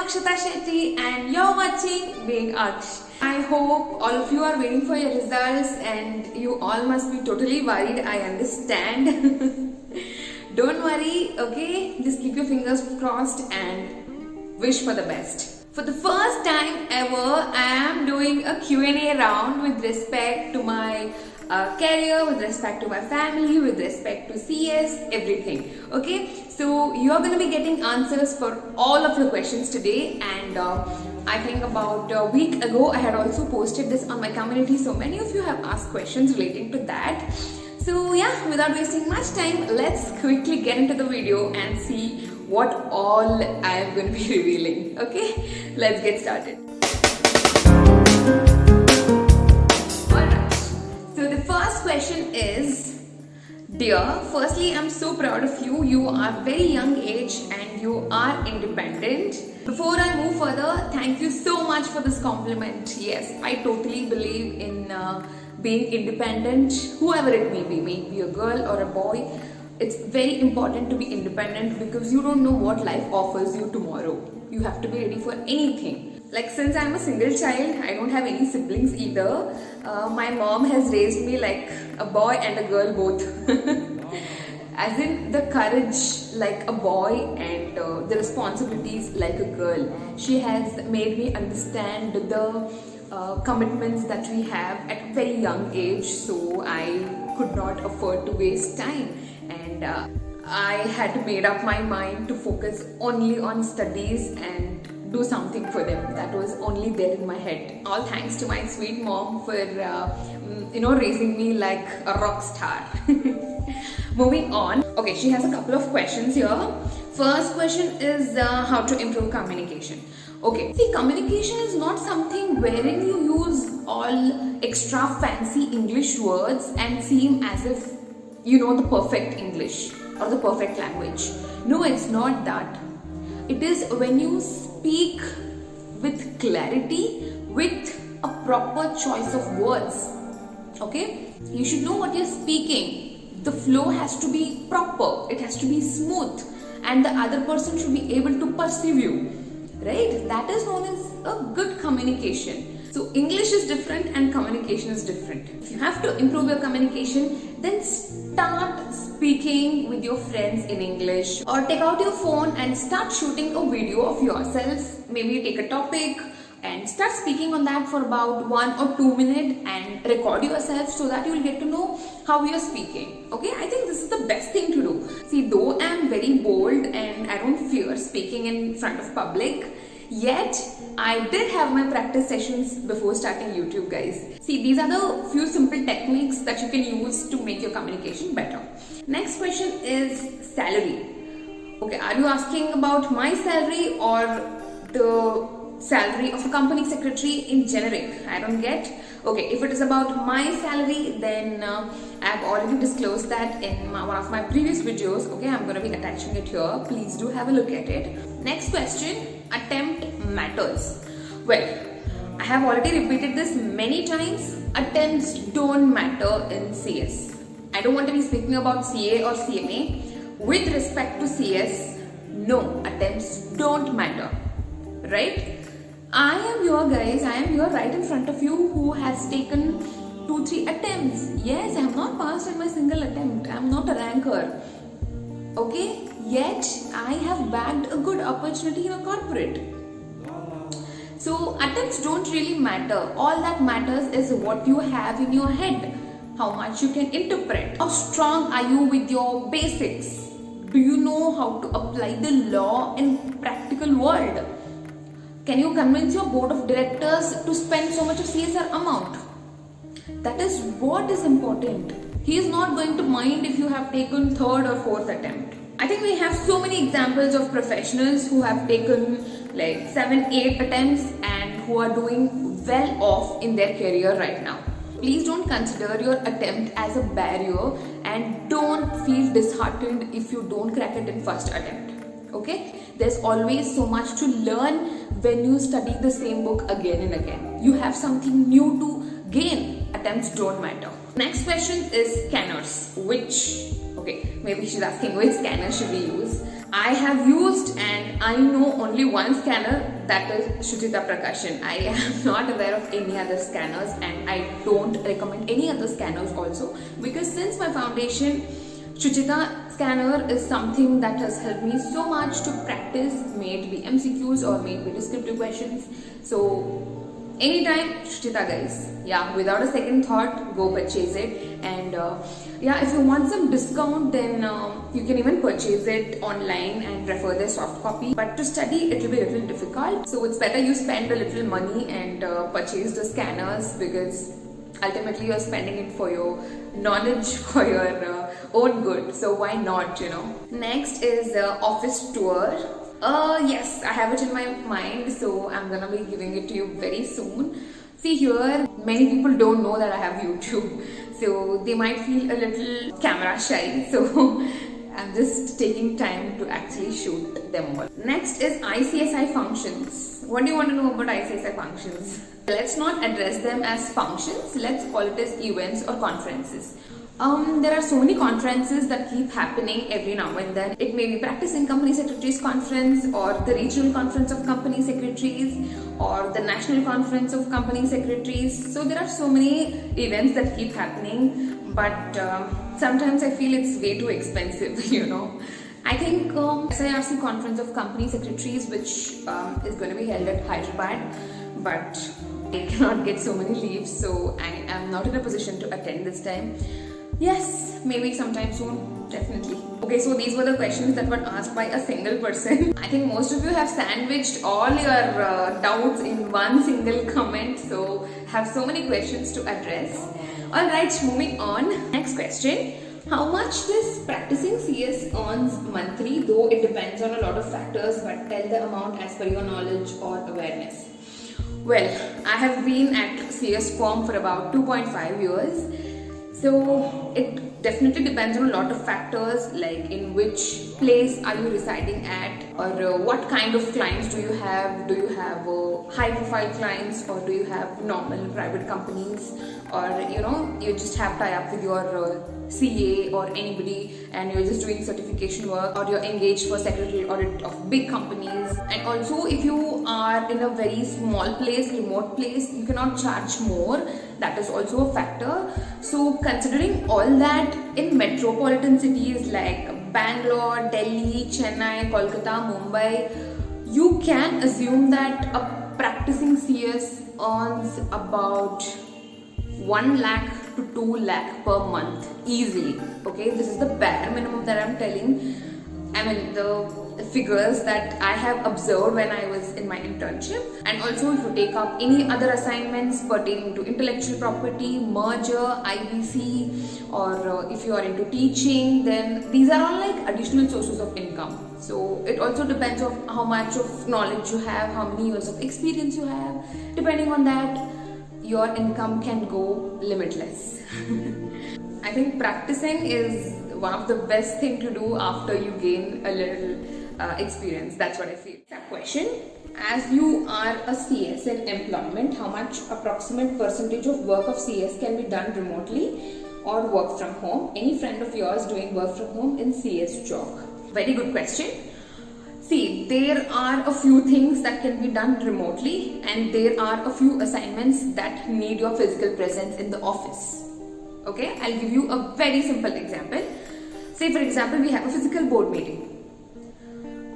Akshatha and you're watching Being Aksh. I hope all of you are waiting for your results and you all must be totally worried. I understand. Don't worry, okay? Just keep your fingers crossed and wish for the best. For the first time ever, I am doing a Q&A round with respect to my career, with respect to my family, with respect to CS, everything. Okay, so you're going to be getting answers for all of your questions today, and I think about a week ago I had also posted this on my community, so many of you have asked questions relating to that. So yeah, without wasting much time, let's quickly get into the video and see what all I am going to be revealing. Okay, let's get started. First question is, dear, firstly I'm so proud of you. You are very young age and you are independent. Before I move further, thank you so much for this compliment. Yes, I totally believe in being independent, whoever it may be a girl or a boy. It's very important to be independent because you don't know what life offers you tomorrow. You have to be ready for anything. Like, since I'm a single child, I don't have any siblings either. My mom has raised me like a boy and a girl both. As in the courage like a boy and the responsibilities like a girl. She has made me understand the commitments that we have at a very young age. So I could not afford to waste time. And I had made up my mind to focus only on studies and do something for them. That was only there in my head. All thanks to my sweet mom for raising me like a rock star. Moving on. Okay, she has a couple of questions here. First question is how to improve communication. Okay, see, communication is not something wherein you use all extra fancy English words and seem as if you know the perfect English or the perfect language. No, it's not that. It is when you speak with clarity, with a proper choice of words. Okay? You should know what you're speaking. The flow has to be proper. It has to be smooth. And the other person should be able to perceive you. Right? That is known as a good communication. So English is different and communication is different. If you have to improve your communication, then start speaking with your friends in English, or take out your phone and start shooting a video of yourself. Maybe take a topic and start speaking on that for about 1 or 2 minutes and record yourself so that you will get to know how you're speaking. Okay, I think this is the best thing to do. See, though I am very bold and I don't fear speaking in front of public, yet I did have my practice sessions before starting YouTube, guys. See, these are the few simple techniques that you can use to make your communication better. Next question is salary. Okay, are you asking about my salary or the salary of a company secretary in generic? I don't get. Okay, if it is about my salary, then I've already disclosed that in one of my previous videos. Okay, I'm going to be attaching it here. Please do have a look at it. Next question, attempt matters. Well, I have already repeated this many times. Attempts don't matter in CS. I don't want to be speaking about CA or CMA. With respect to CS, no, attempts don't matter. Right? I am here, guys. I am here right in front of you who has taken 2-3 attempts. Yes, I have not passed in my single attempt. I am not a ranker. Okay? Yet, I have bagged a good opportunity in a corporate. So, attempts don't really matter. All that matters is what you have in your head. How much you can interpret. How strong are you with your basics? Do you know how to apply the law in practical world? Can you convince your board of directors to spend so much of CSR amount? That is what is important. He is not going to mind if you have taken 3rd or 4th attempt. I think we have so many examples of professionals who have taken like 7-8 attempts and who are doing well off in their career right now. Please don't consider your attempt as a barrier and don't feel disheartened if you don't crack it in first attempt. Okay? There's always so much to learn when you study the same book again and again. You have something new to gain. Attempts don't matter. Next question is scanners. Okay, maybe she's asking which scanner should we use. I have used and I know only one scanner, that is Shuchita Prakashan. I am not aware of any other scanners and I don't recommend any other scanners also, because since my foundation, Shuchita scanner is something that has helped me so much to practice, may it be MCQs or may it be descriptive questions. So anytime Shuchita guys, yeah, without a second thought, go purchase it. And yeah, if you want some discount, then you can even purchase it online and refer the soft copy. But to study, it will be a little difficult. So it's better you spend a little money and purchase the scanners, because ultimately you're spending it for your knowledge, for your own good. So why not, you know? Next is office tour. Yes, I have it in my mind, so I'm gonna be giving it to you very soon. See here, many people don't know that I have YouTube, so they might feel a little camera shy, so I'm just taking time to actually shoot them all. Next is ICSI functions. What do you want to know about ICSI functions? Let's not address them as functions, let's call it as events or conferences. There are so many conferences that keep happening every now and then. It may be Practicing Company Secretaries Conference, or the Regional Conference of Company Secretaries, or the National Conference of Company Secretaries. So there are so many events that keep happening, but sometimes I feel it's way too expensive, you know. I think SIRC Conference of Company Secretaries, which is going to be held at Hyderabad, but I cannot get so many leaves, so I am not in a position to attend this time. Yes, maybe sometime soon, definitely. Okay, so these were the questions that were asked by a single person. I think most of you have sandwiched all your doubts in one single comment, so have so many questions to address. Alright, moving on. Next question. How much does practicing CS earns monthly? Though it depends on a lot of factors, but tell the amount as per your knowledge or awareness. Well, I have been at CS firm for about 2.5 years. So it definitely depends on a lot of factors, like in which place are you residing at, or what kind of clients do you have. Do you have high profile clients, or do you have normal private companies, or you know, you just have tie up with your CA or anybody and you're just doing certification work, or you're engaged for secretarial audit of big companies. And also, if you are in a very small place, remote place, you cannot charge more. That is also a factor. So considering all that, in metropolitan cities like Bangalore, Delhi, Chennai, Kolkata, Mumbai, you can assume that a practicing CS earns about 1 lakh to 2 lakh per month easily. Okay, this is the bare minimum that I'm telling. I mean, the figures that I have observed when I was in my internship. And also, if you take up any other assignments pertaining to intellectual property, merger, IBC, or if you are into teaching, then these are all like additional sources of income. So it also depends on how much of knowledge you have, how many years of experience you have. Depending on that, your income can go limitless. I think practicing is one of the best thing to do after you gain a little experience. That's what I feel. That question: as you are a CS in employment, how much approximate percentage of work of CS can be done remotely or work from home? Any friend of yours doing work from home in CS job? Very good question. See, there are a few things that can be done remotely, and there are a few assignments that need your physical presence in the office. Okay, I'll give you a very simple example. Say for example, we have a physical board meeting.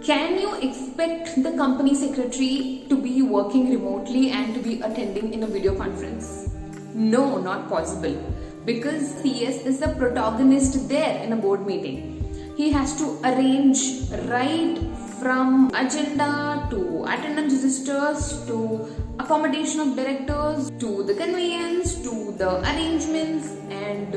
Can you expect the company secretary to be working remotely and to be attending in a video conference? No, not possible. Because CS is the protagonist there in a board meeting. He has to arrange right from agenda to attendance registers to accommodation of directors to the conveyance to the arrangements and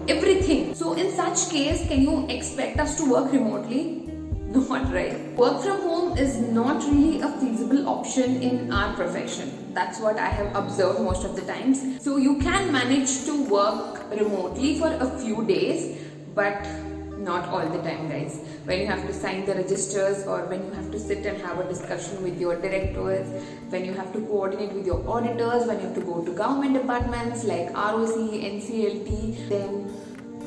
everything. So in such case, can you expect us to work remotely? Not right. Work from home is not really a feasible option in our profession. That's what I have observed most of the times. So you can manage to work remotely for a few days, but not all the time, guys. When you have to sign the registers, or when you have to sit and have a discussion with your directors, when you have to coordinate with your auditors, when you have to go to government departments like ROC, NCLT, then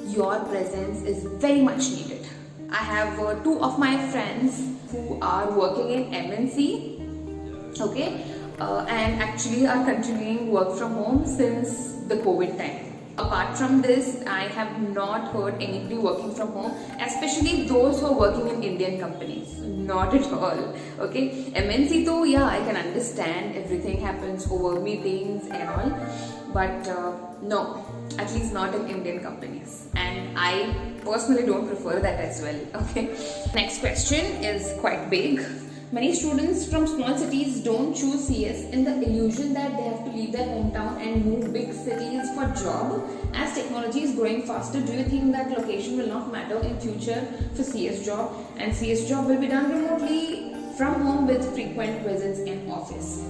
your presence is very much needed. I have two of my friends who are working in MNC, okay, and actually are continuing work from home since the COVID time. Apart from this, I have not heard anybody working from home, especially those who are working in Indian companies. Not at all. Okay, MNC though, yeah, I can understand everything happens over meetings and all, but no, at least not in Indian companies. And I personally don't prefer that as well. Okay. Next question is quite big. Many students from small cities don't choose CS in the illusion that they have to leave their hometown and move big cities for job. As technology is growing faster, do you think that location will not matter in future for CS job, and CS job will be done remotely from home with frequent visits in office?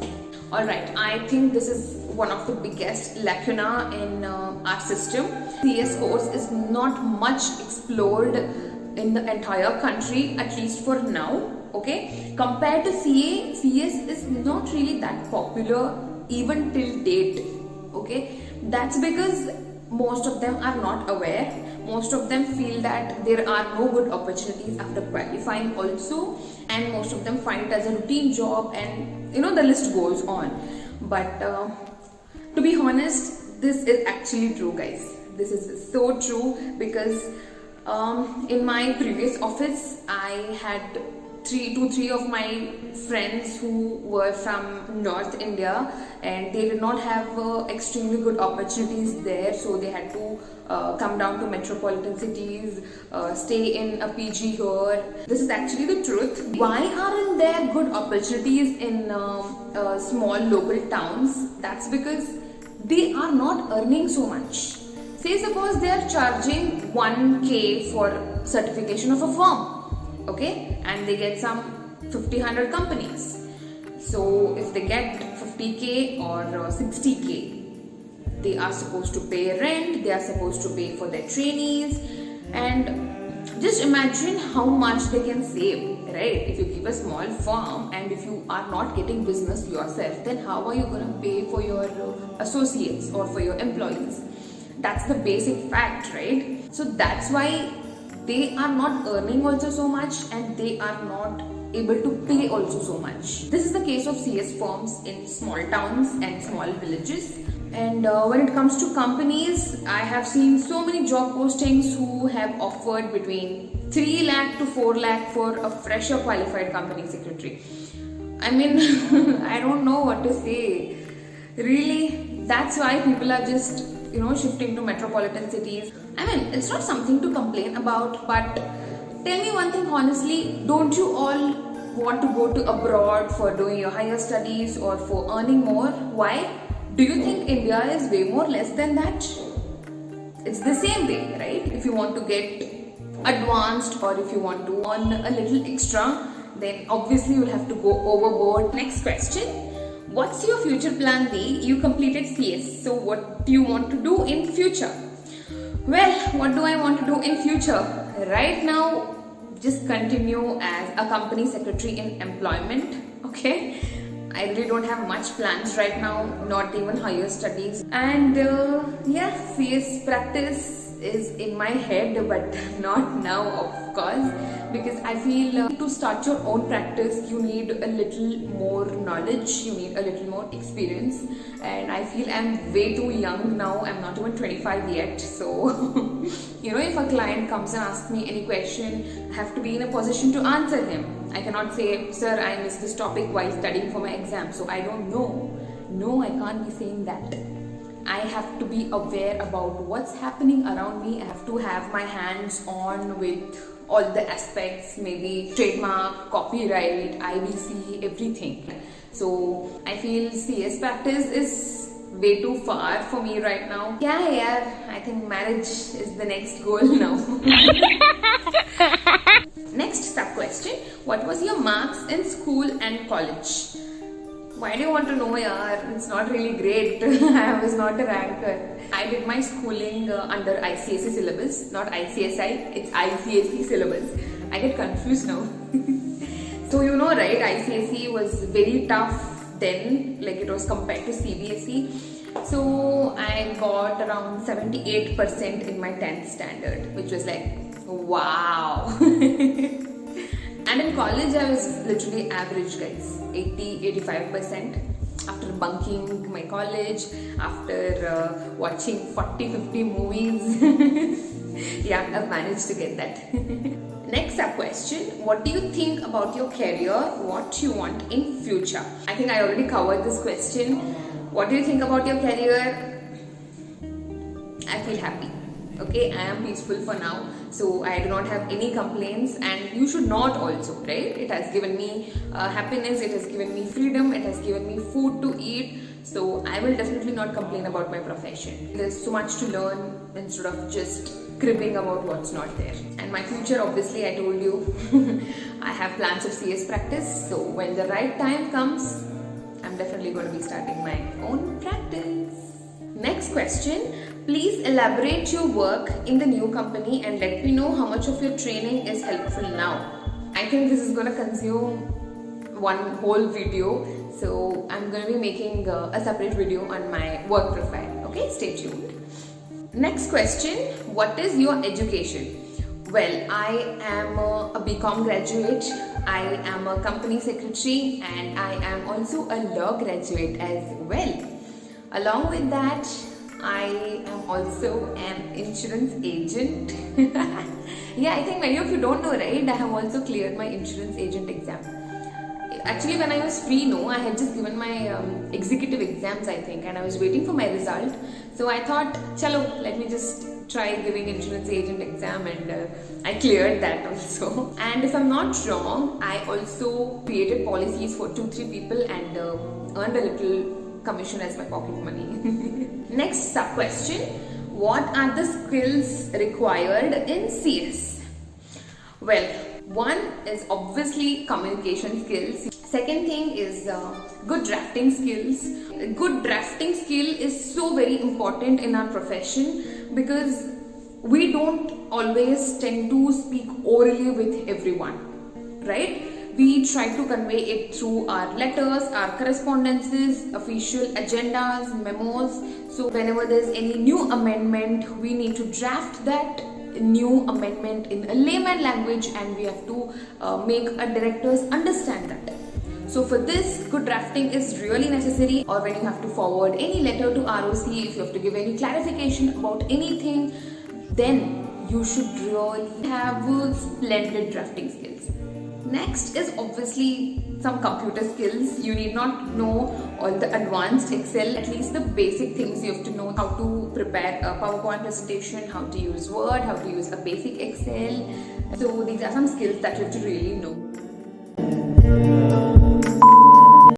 Alright, I think this is one of the biggest lacuna in our system. CS course is not much explored in the entire country, at least for now. Okay, compared to CA, CS is not really that popular even till date. Okay, that's because most of them are not aware. Most of them feel that there are no good opportunities after qualifying also, and most of them find it as a routine job, and you know, the list goes on. But to be honest, this is actually true, guys. This is so true, because in my previous office I had three of my friends who were from North India, and they did not have extremely good opportunities there, so they had to come down to metropolitan cities, stay in a PG here. This is actually the truth. Why aren't there good opportunities in small local towns? That's because they are not earning so much. Say suppose they are charging 1K for certification of a firm, okay, and they get some 50-100 companies. So if they get 50K or 60K, they are supposed to pay rent, they are supposed to pay for their trainees, and just imagine how much they can save, right? If you keep a small firm and if you are not getting business yourself, then how are you going to pay for your associates or for your employees? That's the basic fact, right? So that's why they are not earning also so much, and they are not able to pay also so much. This is the case of CS firms in small towns and small villages. And when it comes to companies, I have seen so many job postings who have offered between 3 lakh to 4 lakh for a fresher qualified company secretary. I mean, I don't know what to say. Really, that's why people are just, you know, shifting to metropolitan cities. I mean, it's not something to complain about, but tell me one thing honestly, don't you all want to go to abroad for doing your higher studies or for earning more? Why? Do you think India is way more less than that? It's the same way, right? If you want to get advanced or if you want to earn a little extra, then obviously you'll have to go overboard. Next question. What's your future plan B? You completed CS, so what do you want to do in future? Well, what do I want to do in future? Right now, just continue as a company secretary in employment, okay? I really don't have much plans right now, not even higher studies. And yeah, CS practice is in my head, but not now, of course, because I feel to start your own practice, you need a little more knowledge, you need a little more experience, and I feel I'm way too young now. I'm not even 25 yet, so you know, if a client comes and asks me any question, I have to be in a position to answer him. I cannot say, sir, I missed this topic while studying for my exam, so I don't know. No, I can't be saying that. I have to be aware about what's happening around me. I have to have my hands on with all the aspects, maybe trademark, copyright, IBC, everything. So I feel CS practice is way too far for me right now. Yeah, I think marriage is the next goal now. Next sub question. What was your marks in school and college? Why do you want to know, yaar? It's not really great. I was not a ranker. I did my schooling under ICSE syllabus, not ICSI. It's ICSE syllabus. I get confused now. So you know, right? ICSE was very tough then, like it was compared to CBSE. So I got around 78% in my 10th standard, which was like Wow. And in college I was literally average, guys. 80-85%. After bunking my college, after watching 40-50 movies. Yeah, I've managed to get that. Next up question, what do you think about your career? What you want in future? I think I already covered this question. What do you think about your career? I feel happy. Okay, I am peaceful for now, so I do not have any complaints, and you should not also, right? It has given me happiness, it has given me freedom, it has given me food to eat, so I will definitely not complain about my profession. There's so much to learn instead of just cribbing about what's not there. And my future, obviously, I told you, I have plans of CS practice, so when the right time comes, I'm definitely going to be starting my own practice. Next question. Please elaborate your work in the new company and let me know how much of your training is helpful now. I think this is going to consume one whole video, so I'm going to be making a separate video on my work profile. Okay, stay tuned. Next question. What is your education? Well, I am a BCom graduate, I am a company secretary, and I am also a law graduate as well. Along with that, I am also an insurance agent. Yeah, I think many of you don't know, right? I have also cleared my insurance agent exam. Actually, when I was free, no, I had just given my executive exams, I think, and I was waiting for my result. So I thought, chalo, let me just try giving insurance agent exam, and I cleared that also. And if I'm not wrong, I also created policies for 2-3 people and earned a little commission as my pocket money. Next sub question, what are the skills required in CS? Well, one is obviously communication skills. Second thing is good drafting skills. Good drafting skill is so very important in our profession because we don't always tend to speak orally with everyone, right? We try to convey it through our letters, our correspondences, official agendas, memos. So whenever there's any new amendment, we need to draft that new amendment in a layman language, and we have to make our directors understand that. So for this, good drafting is really necessary. Or when you have to forward any letter to ROC, if you have to give any clarification about anything, then you should really have splendid drafting skills. Next is obviously some computer skills. You need not know all the advanced Excel, at least the basic things you have to know: how to prepare a PowerPoint presentation, how to use Word, how to use a basic Excel. So these are some skills that you have to really know.